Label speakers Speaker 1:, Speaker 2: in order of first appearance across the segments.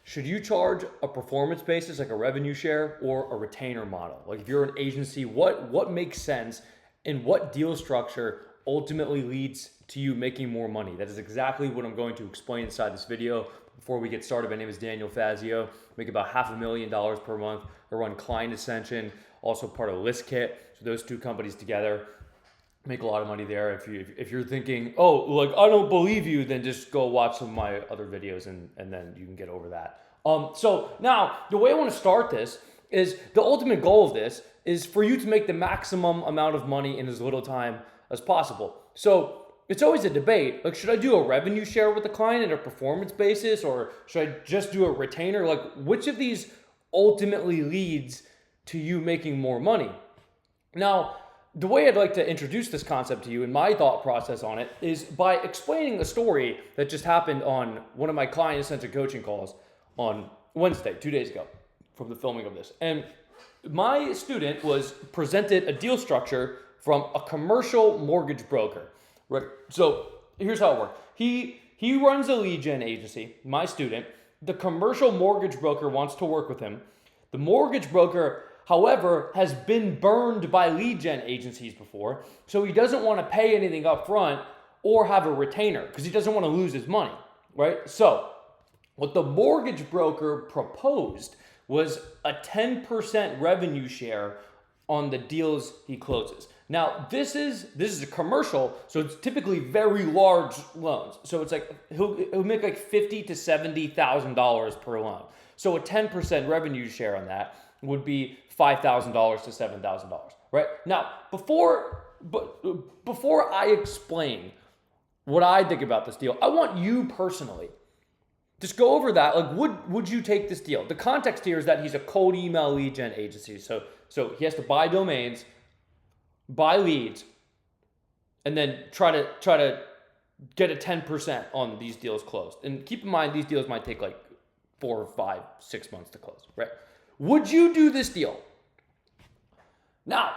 Speaker 1: should you charge a performance basis like a revenue share or a retainer model? Like if you're an agency, what makes sense and what deal structure ultimately leads to you making more money? That is exactly what I'm going to explain inside this video. Before we get started, my name is Daniel Fazio. Make about $500,000 per month. I run Client Ascension, also part of ListKit. So those two companies together make a lot of money there. If you're thinking, oh, like I don't believe you, then just go watch some of my other videos and then you can get over that. So now the way I want to start this is the ultimate goal of this is for you to make the maximum amount of money in as little time as possible. So it's always a debate. Like, should I do a revenue share with the client at a performance basis, or should I just do a retainer? Like, which of these ultimately leads to you making more money? Now, the way I'd like to introduce this concept to you and my thought process on it is by explaining a story that just happened on one of my client-centered coaching calls on Wednesday, 2 days ago, from the filming of this. And my student was presented a deal structure from a commercial mortgage broker. Right. So here's how it worked. He runs a lead gen agency, my student. The commercial mortgage broker wants to work with him. The mortgage broker, however, has been burned by lead gen agencies before, so he doesn't want to pay anything up front or have a retainer because he doesn't want to lose his money, right? So what the mortgage broker proposed was a 10% revenue share on the deals he closes. Now, this is a commercial, so it's typically very large loans. So it's like he'll make like $50,000 to $70,000 per loan. So a 10% revenue share on that would be $5,000 to $7,000, right? Now, before I explain what I think about this deal, I want you personally just go over that. Like, would you take this deal? The context here is that he's a cold email lead gen agency, so he has to buy domains, buy leads, and then try to get a 10% on these deals closed. And keep in mind, these deals might take like 4 or 5, 6 months to close, right? Would you do this deal? Now,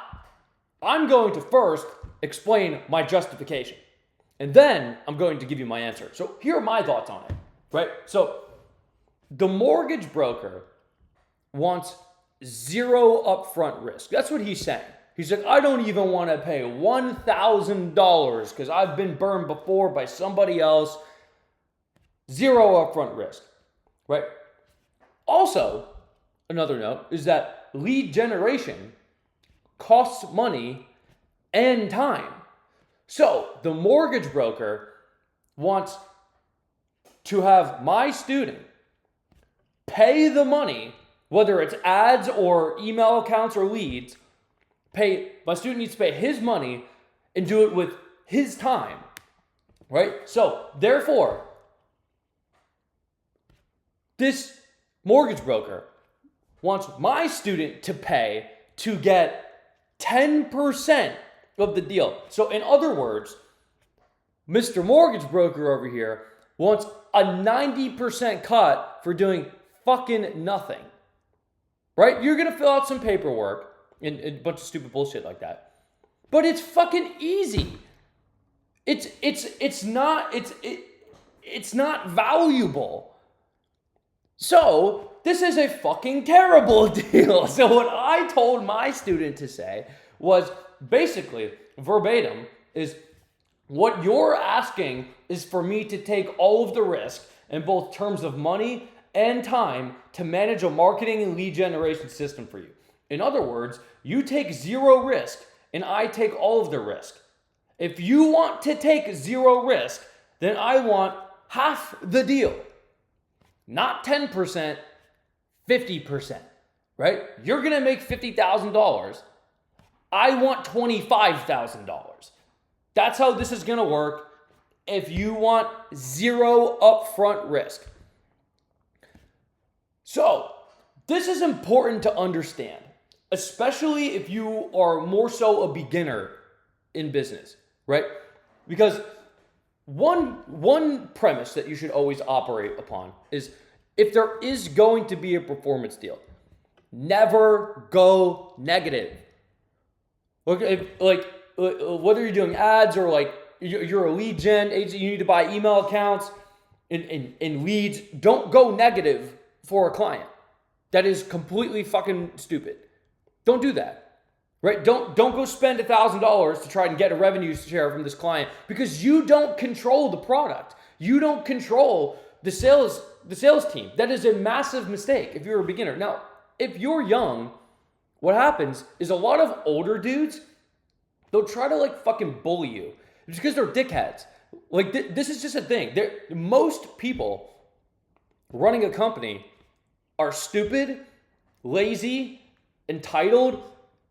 Speaker 1: I'm going to first explain my justification, and then I'm going to give you my answer. So here are my thoughts on it, right? So the mortgage broker wants zero upfront risk. That's what he's saying. He's like, I don't even want to pay $1,000 because I've been burned before by somebody else. Zero upfront risk, right? Also, another note is that lead generation costs money and time. So the mortgage broker wants to have my student pay the money, whether it's ads or email accounts or leads. My student needs to pay his money and do it with his time, right? So therefore, this mortgage broker wants my student to pay to get 10% of the deal. So in other words, Mr. Mortgage Broker over here wants a 90% cut for doing fucking nothing, right? You're going to fill out some paperwork and a bunch of stupid bullshit like that. But it's fucking easy. It's not valuable. So this is a fucking terrible deal. So what I told my student to say was basically verbatim is what you're asking is for me to take all of the risk in both terms of money and time to manage a marketing and lead generation system for you. In other words, you take zero risk and I take all of the risk. If you want to take zero risk, then I want half the deal. Not 10%, 50%, right? You're going to make $50,000. I want $25,000. That's how this is going to work if you want zero upfront risk. So, this is important to understand, especially if you are more so a beginner in business, right? Because one premise that you should always operate upon is if there is going to be a performance deal, never go negative. Whether you're doing ads or like you're a lead gen agency, you need to buy email accounts and leads, don't go negative for a client. That is completely fucking stupid. Don't do that, right? Don't go spend $1,000 to try and get a revenue share from this client because you don't control the product. You don't control the sales team. That is a massive mistake if you're a beginner. Now, if you're young, what happens is a lot of older dudes, they'll try to like fucking bully you. It's because they're dickheads. Like this is just a thing. Most people running a company are stupid, lazy, entitled,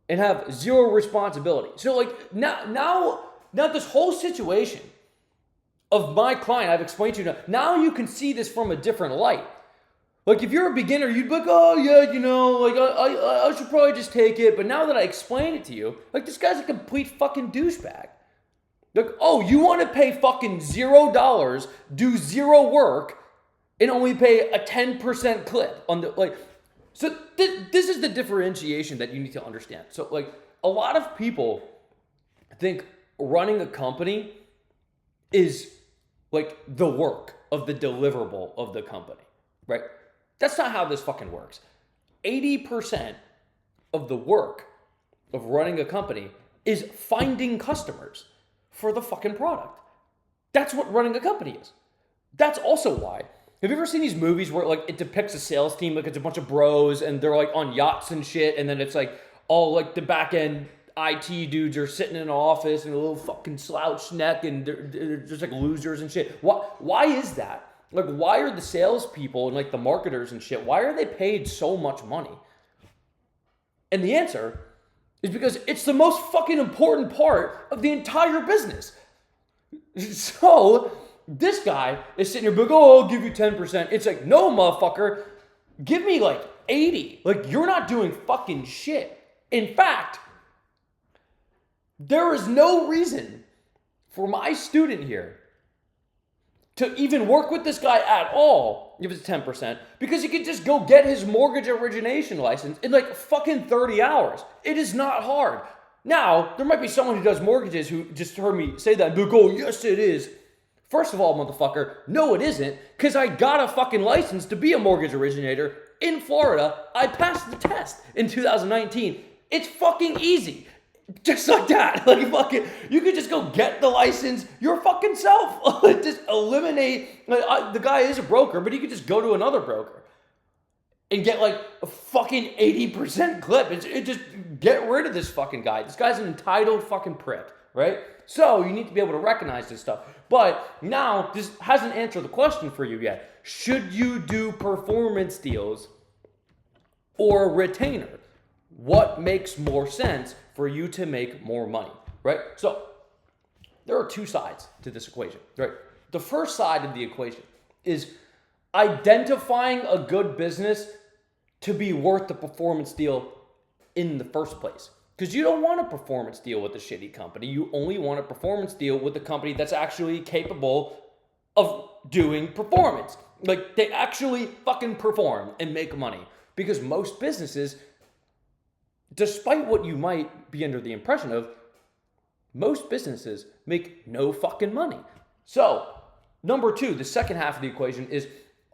Speaker 1: and have zero responsibility. So like now this whole situation of my client I've explained to you now you can see this from a different light. Like if you're a beginner, you'd be like, oh yeah, like I should probably just take it. But now that I explain it to you, like this guy's a complete fucking douchebag. Like, oh, you want to pay fucking $0, do zero work, and only pay a 10% clip on the like. So this is the differentiation that you need to understand. So like a lot of people think running a company is like the work of the deliverable of the company, right? That's not how this fucking works. 80% of the work of running a company is finding customers for the fucking product. That's what running a company is. That's also why. Have you ever seen these movies where like it depicts a sales team, like it's a bunch of bros and they're like on yachts and shit, and then it's like all like the back end IT dudes are sitting in an office and a little fucking slouch neck and they're just like losers and shit. Why is that? Like why are the salespeople and like the marketers and shit, why are they paid so much money? And the answer is because it's the most fucking important part of the entire business. So this guy is sitting here like, oh, I'll give you 10%. It's like, no, motherfucker, give me like 80. Like you're not doing fucking shit. In fact, there is no reason for my student here to even work with this guy at all if it's 10%, because he could just go get his mortgage origination license in like fucking 30 hours. It is not hard. Now, there might be someone who does mortgages who just heard me say that and be like, oh, yes, it is. First of all, motherfucker, no, it isn't, because I got a fucking license to be a mortgage originator in Florida. I passed the test in 2019. It's fucking easy. Just like that. Like fucking, you could just go get the license your fucking self. Just eliminate, the guy is a broker, but he could just go to another broker and get like a fucking 80% clip. It just get rid of this fucking guy. This guy's an entitled fucking prick, right? So you need to be able to recognize this stuff. But now this hasn't answered the question for you yet. Should you do performance deals or a retainer? What makes more sense for you to make more money, right? So there are two sides to this equation, right? The first side of the equation is identifying a good business to be worth the performance deal in the first place. Because you don't want a performance deal with a shitty company. You only want a performance deal with a company that's actually capable of doing performance. Like they actually fucking perform and make money. Because most businesses, despite what you might be under the impression of, most businesses make no fucking money. So, number two, the second half of the equation is,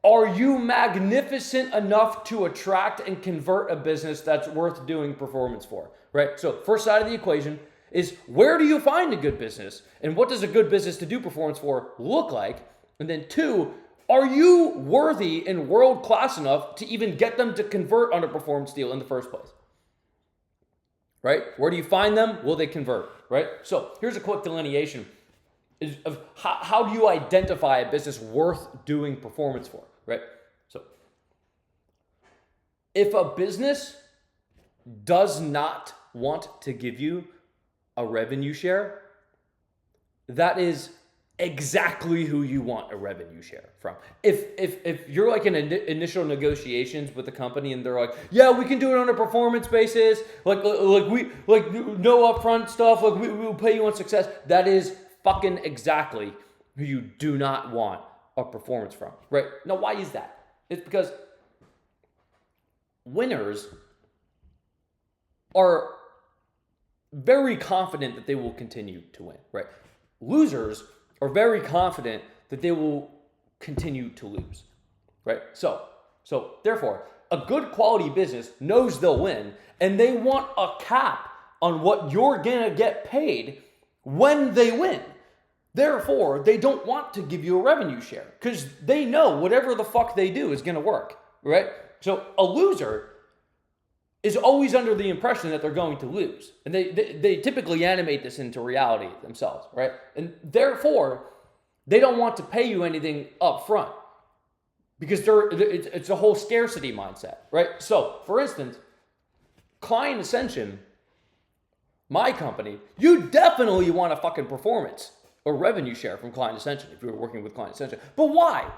Speaker 1: are you magnificent enough to attract and convert a business that's worth doing performance for, right? So, first side of the equation is, where do you find a good business? And what does a good business to do performance for look like? And then two, are you worthy and world-class enough to even get them to convert on a performance deal in the first place? Right? Where do you find them? Will they convert? Right? So here's a quick delineation of how do you identify a business worth doing performance for? Right? So if a business does not want to give you a revenue share, that is exactly who you want a revenue share from. If you're like in initial negotiations with the company and they're like, yeah, we can do it on a performance basis, like we like no upfront stuff, like we'll pay you on success, that is fucking exactly who you do not want a performance from, right? Now, why is that? It's because winners are very confident that they will continue to win, right? Losers are very confident that they will continue to lose, right? So So therefore, a good quality business knows they'll win, and they want a cap on what you're gonna get paid when they win. Therefore, they don't want to give you a revenue share because they know whatever the fuck they do is gonna work, right? So a loser is always under the impression that they're going to lose. And they typically animate this into reality themselves, right? And therefore, they don't want to pay you anything up front because it's a whole scarcity mindset, right? So, for instance, Client Ascension, my company, you definitely want a fucking performance or revenue share from Client Ascension if you're working with Client Ascension. But why?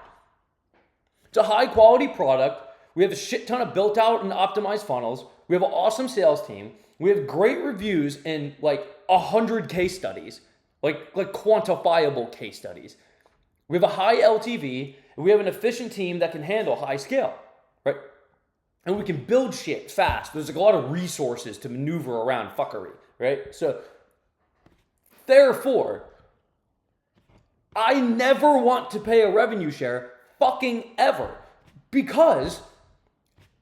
Speaker 1: It's a high quality product. We have a shit ton of built out and optimized funnels. We have an awesome sales team. We have great reviews and like 100 case studies, like quantifiable case studies. We have a high LTV, and we have an efficient team that can handle high scale, right? And we can build shit fast. There's like a lot of resources to maneuver around fuckery, right? So, therefore, I never want to pay a revenue share fucking ever because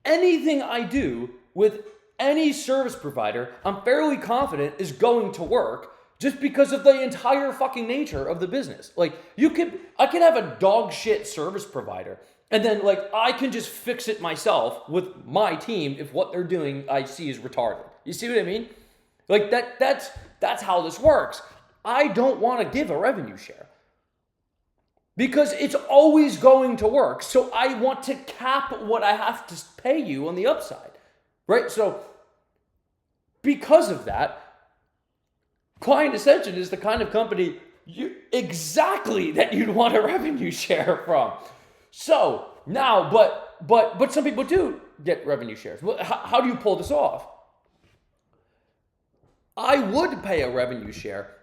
Speaker 1: anything I do with any service provider, I'm fairly confident is going to work just because of the entire fucking nature of the business. Like I could have a dog shit service provider and then like I can just fix it myself with my team if what they're doing I see is retarded. You see what I mean? Like that's how this works. I don't want to give a revenue share because it's always going to work. So I want to cap what I have to pay you on the upside, right? So because of that, Client Ascension is the kind of company exactly that you'd want a revenue share from. So now, but some people do get revenue shares. Well, how do you pull this off? I would pay a revenue share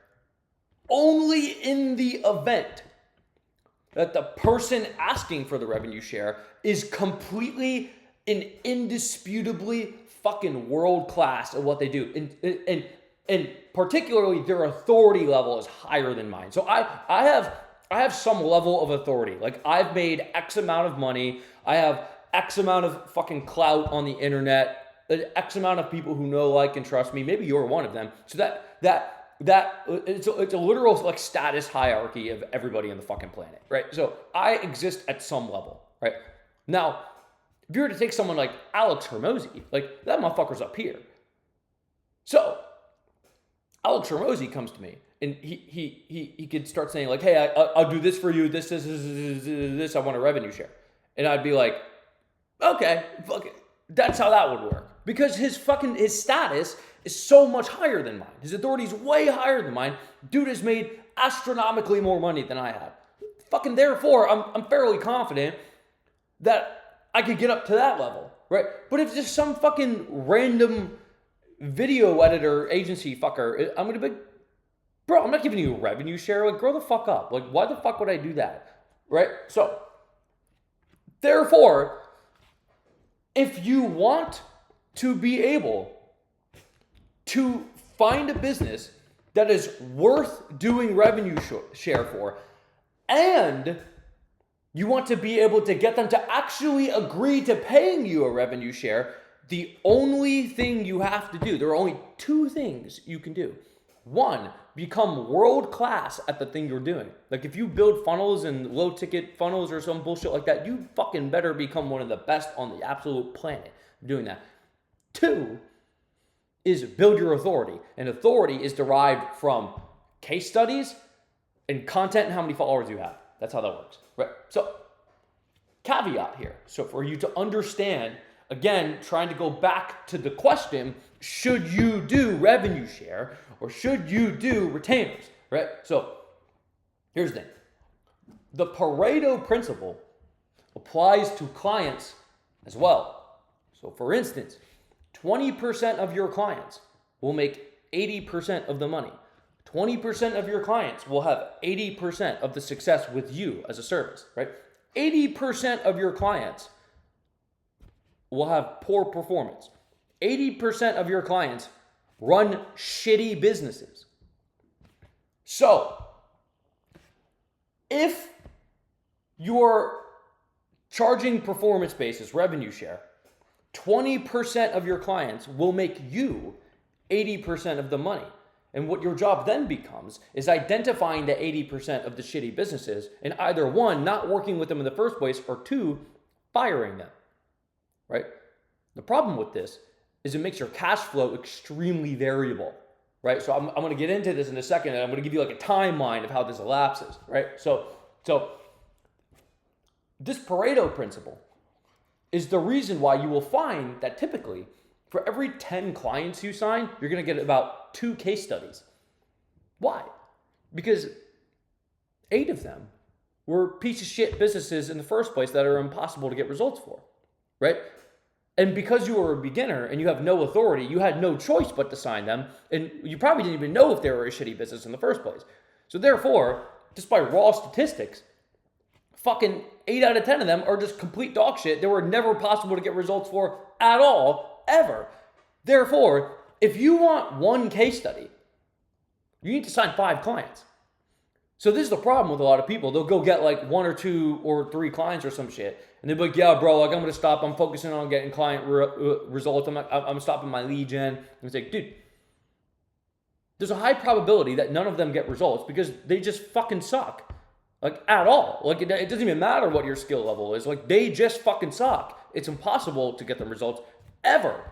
Speaker 1: only in the event that the person asking for the revenue share is completely and indisputably fucking world class at what they do. And particularly their authority level is higher than mine. So I have some level of authority. Like I've made X amount of money. I have X amount of fucking clout on the internet. X amount of people who know, like, and trust me. Maybe you're one of them. So that it's a literal like status hierarchy of everybody on the fucking planet, right? So I exist at some level, right? Now, if you were to take someone like Alex Hormozy, like that motherfucker's up here. So Alex Hormozy comes to me and he could start saying like, hey, I'll do this for you. This, I want a revenue share. And I'd be like, okay, fuck it. That's how that would work. Because his status is so much higher than mine. His authority is way higher than mine. Dude has made astronomically more money than I have. Fucking therefore, I'm fairly confident that I could get up to that level, right? But if just some fucking random video editor agency fucker, I'm gonna be, bro, I'm not giving you a revenue share. Like, grow the fuck up. Like, why the fuck would I do that, right? So, therefore, if you want to be able to find a business that is worth doing revenue share for, and you want to be able to get them to actually agree to paying you a revenue share, the only thing you have to do, there are only two things you can do. One, become world class at the thing you're doing. Like if you build funnels and low ticket funnels or some bullshit like that, you fucking better become one of the best on the absolute planet doing that. Two is build your authority. And authority is derived from case studies and content and how many followers you have. That's how that works, right? So caveat here. So for you to understand, again, trying to go back to the question, should you do revenue share or should you do retainers, right? So here's the thing. The Pareto principle applies to clients as well. So for instance, 20% of your clients will make 80% of the money. 20% of your clients will have 80% of the success with you as a service, right? 80% of your clients will have poor performance. 80% of your clients run shitty businesses. So, if you're charging performance basis, revenue share, 20% of your clients will make you 80% of the money. And what your job then becomes is identifying the 80% of the shitty businesses and either one, not working with them in the first place, or two, firing them, right? The problem with this is it makes your cash flow extremely variable, right? So I'm going to get into this in a second, and I'm going to give you like a timeline of how this elapses, right? So this Pareto principle is the reason why you will find that typically for every 10 clients you sign, you're going to get about 2 case studies. Why? Because 8 of them were piece of shit businesses in the first place that are impossible to get results for, right? And because you were a beginner and you have no authority, you had no choice but to sign them, and you probably didn't even know if they were a shitty business in the first place. So therefore, just by raw statistics, fucking 8 out of 10 of them are just complete dog shit. They were never possible to get results for at all, ever. Therefore, if you want one case study, you need to sign 5 clients. So this is the problem with a lot of people. They'll go get like 1 or 2 or 3 clients or some shit, and they'll be like, yeah, bro, like I'm going to stop. I'm focusing on getting client results. I'm stopping my lead gen. And it's like, dude, there's a high probability that none of them get results because they just fucking suck. Like, at all. Like, it doesn't even matter what your skill level is. Like, they just fucking suck. It's impossible to get them results ever.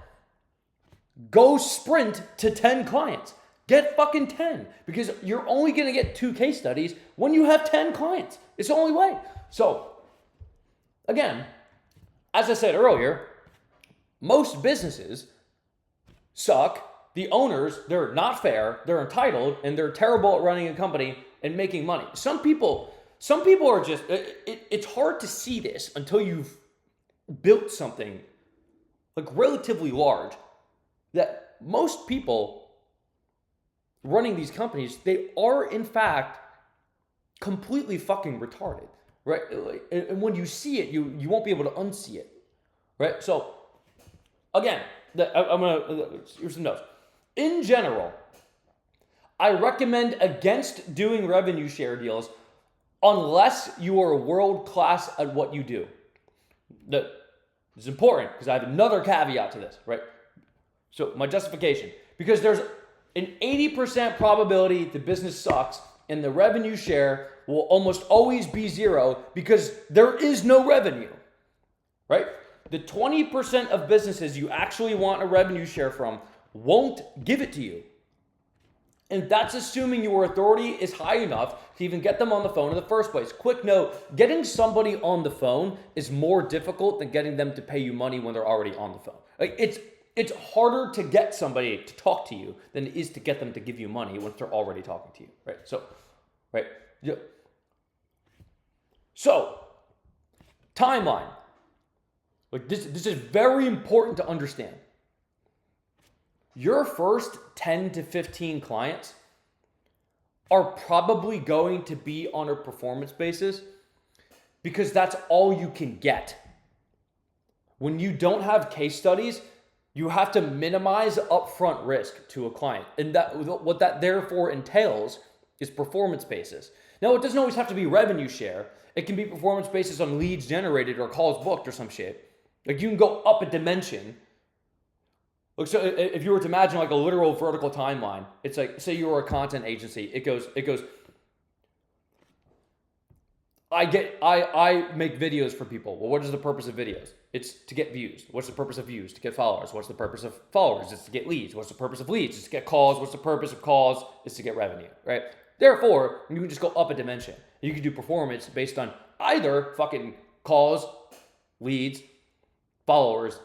Speaker 1: Go sprint to 10 clients. Get fucking 10. Because you're only going to get 2 case studies when you have 10 clients. It's the only way. So, again, as I said earlier, most businesses suck. The owners, they're not fair. They're entitled. And they're terrible at running a company and making money. Some people are just, it's hard to see this until you've built something like relatively large, that most people running these companies, they are in fact completely fucking retarded, right? And when you see it, you won't be able to unsee it, right? So again, here's some notes. In general, I recommend against doing revenue share deals unless you are world-class at what you do. This is important because I have another caveat to this, right? So my justification, because there's an 80% probability the business sucks and the revenue share will almost always be 0 because there is no revenue, right? The 20% of businesses you actually want a revenue share from won't give it to you. And that's assuming your authority is high enough to even get them on the phone in the first place. Quick note, getting somebody on the phone is more difficult than getting them to pay you money when they're already on the phone. Like it's harder to get somebody to talk to you than it is to get them to give you money once they're already talking to you, right? So, right. Yeah. So, timeline. Like this is very important to understand. Your first 10 to 15 clients are probably going to be on a performance basis because that's all you can get. When you don't have case studies, you have to minimize upfront risk to a client. And what that therefore entails is performance basis. Now, it doesn't always have to be revenue share. It can be performance basis on leads generated or calls booked or some shit. Like you can go up a dimension. Look, so if you were to imagine like a literal vertical timeline, it's like, say you were a content agency, it goes, I make videos for people. Well, what is the purpose of videos? It's to get views. What's the purpose of views? To get followers. What's the purpose of followers? It's to get leads. What's the purpose of leads? It's to get calls. What's the purpose of calls? It's to get revenue, right? Therefore, you can just go up a dimension. You can do performance based on either fucking calls, leads, followers,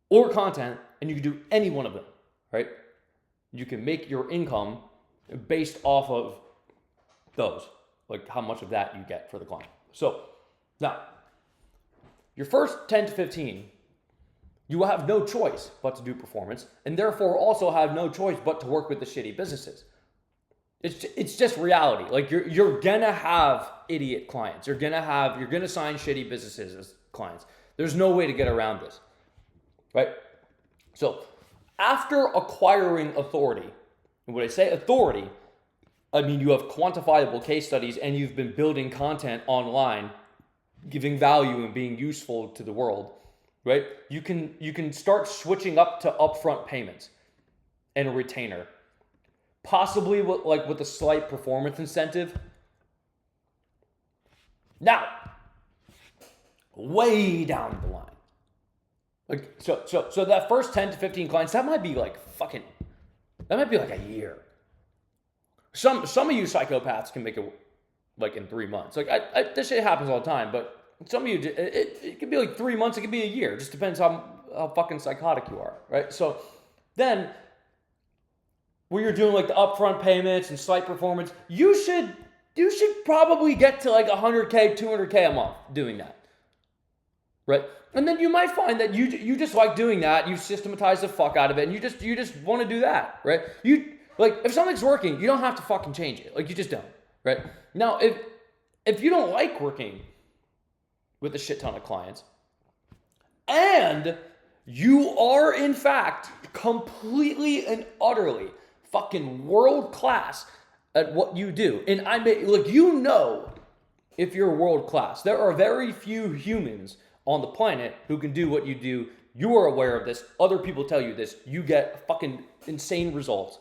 Speaker 1: or content, and you can do any one of them, right? You can make your income based off of those, like how much of that you get for the client. So now, your first 10 to 15, you will have no choice but to do performance, and therefore also have no choice but to work with the shitty businesses. It's just reality. Like you're gonna have idiot clients. You're gonna sign shitty businesses as clients. There's no way to get around this, right? So after acquiring authority, and when I say authority, I mean you have quantifiable case studies and you've been building content online giving value and being useful to the world, right? You can start switching up to upfront payments and a retainer, possibly with a slight performance incentive. Now, way down the line, like so that first 10 to 15 clients, that might be like a year. Some of you psychopaths can make it like in 3 months. Like this shit happens all the time, but some of you, it could be like 3 months, it could be a year. It just depends how fucking psychotic you are, right? So then, where you're doing like the upfront payments and slight performance, you should probably get to like 100K, 200K a month doing that, right? And then you might find that you just like doing that. You systematize the fuck out of it, and you just want to do that, right? Like if something's working, you don't have to fucking change it. Like you just don't, right? Now, if you don't like working with a shit ton of clients, and you are in fact completely and utterly fucking world class at what you do, and if you're world class, there are very few humans on the planet who can do what you do. You are aware of this. Other people tell you this. You get fucking insane results.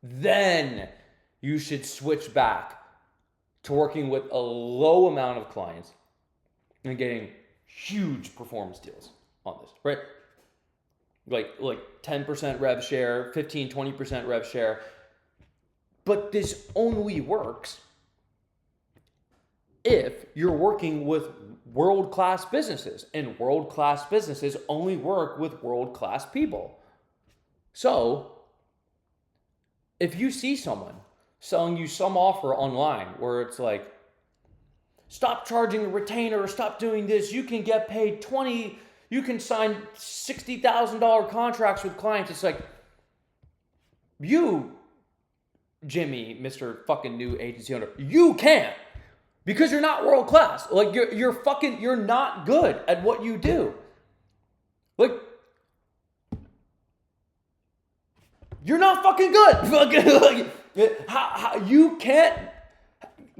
Speaker 1: Then you should switch back to working with a low amount of clients and getting huge performance deals on this, right? Like 10% rev share, 15, 20% rev share. But this only works if you're working with world-class businesses, and world-class businesses only work with world-class people. So if you see someone selling you some offer online where it's like, stop charging a retainer, or stop doing this, you can get paid you can sign $60,000 contracts with clients. It's like, you, Jimmy, Mr. fucking new agency owner, you can't, because you're not world class. Like you're not good at what you do. Like, you're not fucking good. How you can't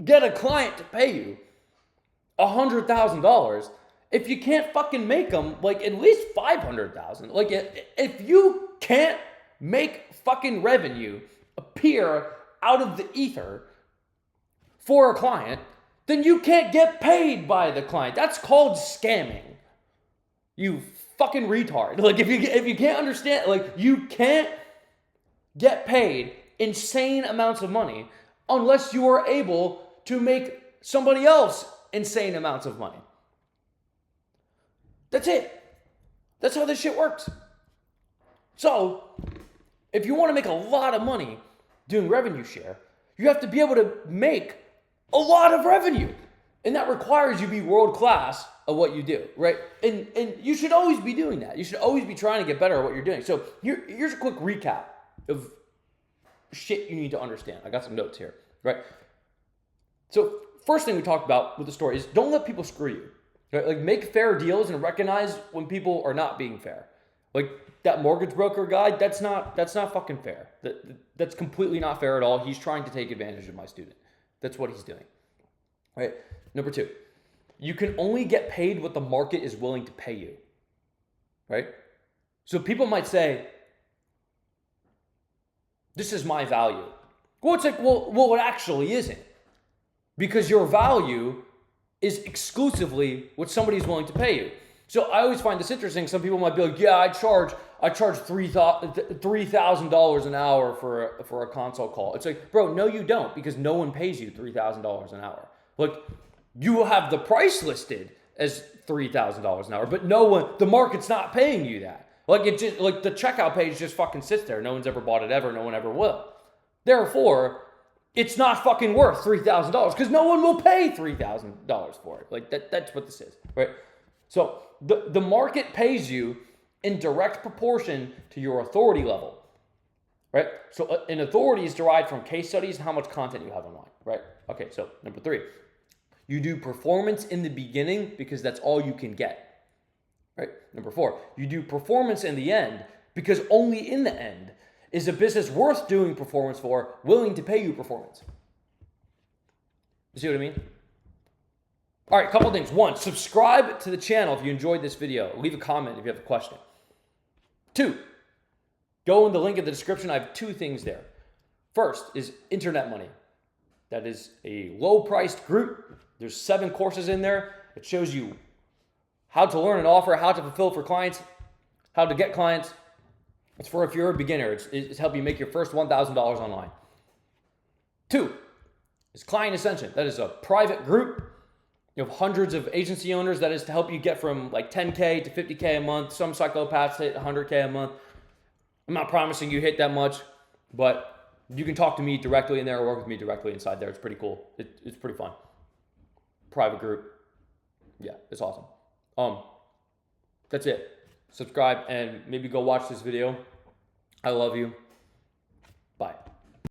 Speaker 1: get a client to pay you $100,000 if you can't fucking make them like at least $500,000. Like if you can't make fucking revenue appear out of the ether for a client, then you can't get paid by the client. That's called scamming. You fucking retard. Like if you can't understand, like you can't get paid insane amounts of money unless you are able to make somebody else insane amounts of money. That's it. That's how this shit works. So, if you want to make a lot of money doing revenue share, you have to be able to make a lot of revenue. And that requires you be world class at what you do, right? And you should always be doing that. You should always be trying to get better at what you're doing. So here's a quick recap of shit you need to understand. I got some notes here, right? So first thing we talked about with the story is don't let people screw you. Right? Like make fair deals and recognize when people are not being fair. Like that mortgage broker guy, that's not fucking fair. That's completely not fair at all. He's trying to take advantage of my student. That's what he's doing. Right? Number 2, you can only get paid what the market is willing to pay you. Right? So people might say, this is my value. Well, it's like, well, it actually isn't. Because your value is exclusively what somebody's willing to pay you. So I always find this interesting. Some people might be like, yeah, I charge $3,000 an hour for a consult call. It's like, bro, no, you don't, because no one pays you $3,000 an hour. Like, you will have the price listed as $3,000 an hour, but the market's not paying you that. Like it just, like the checkout page just fucking sits there. No one's ever bought it ever. No one ever will. Therefore, it's not fucking worth $3,000 because no one will pay $3,000 for it. Like that's what this is, right? So the market pays you in direct proportion to your authority level, right? So an authority is derived from case studies and how much content you have online, right? Okay, so number 3, you do performance in the beginning because that's all you can get, right? Number 4, you do performance in the end because only in the end is a business worth doing performance for willing to pay you performance. You see what I mean? All right, a couple things. One, subscribe to the channel if you enjoyed this video. Leave a comment if you have a question. Two, go in the link in the description. I have two things there. First is Internet Money. That is a low-priced group. There's 7 courses in there. It shows you how to learn an offer, how to fulfill for clients, how to get clients. It's for if you're a beginner. It's help you make your first $1,000 online. 2 is Client Ascension. That is a private group. You have hundreds of agency owners. That is to help you get from like 10K to 50K a month. Some psychopaths hit 100K a month. I'm not promising you hit that much, but you can talk to me directly in there or work with me directly inside there. It's pretty cool. It's pretty fun. Private group. Yeah, it's awesome. That's it. Subscribe and maybe go watch this video. I love you.